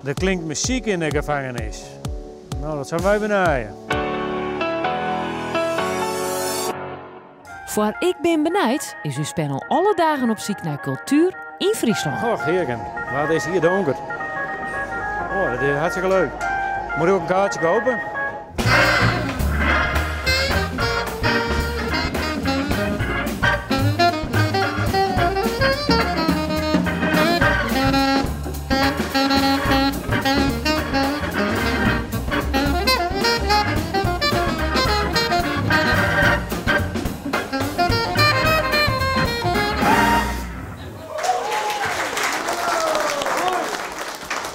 Er klinkt muziek in de gevangenis. Nou, dat zijn wij benaaien. Voor Ik ben benijd is uw panel alle dagen op zoek naar cultuur in Friesland. Och, heerken. Wat is hier donker. Oh, dat is hartstikke leuk. Moet ik ook een kaartje kopen?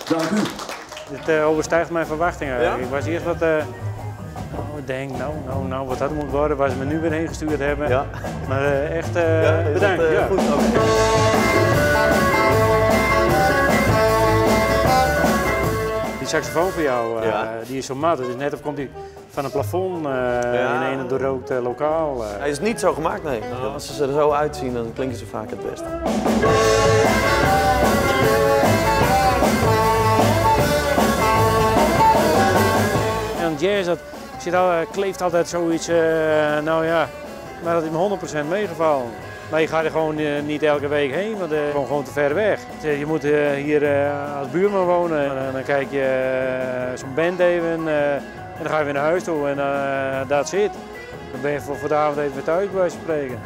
Dank u. Dit overstijgt mijn verwachtingen. Ja? Ik was eerst wat... ik denk, nou, wat dat moet worden, waar ze me nu weer heen gestuurd hebben. Ja. Maar echt bedankt. Dat, ja. goed, okay. Die saxofoon voor jou, Ja. die is zo mat. Het is net of komt die van een plafond in een doorrookt lokaal. Hij is niet zo gemaakt, nee. Als ze er zo uitzien, dan klinken ze vaak het best. En jazz, dat kleeft altijd zoiets, nou ja, maar dat is me 100% meegevallen. Maar je gaat er gewoon niet elke week heen, want gewoon te ver weg. Je moet hier als buurman wonen en dan kijk je zo'n band even en dan ga je weer naar huis toe en dat zit. Dan ben je voor de avond even weer thuis bij wijze van spreken.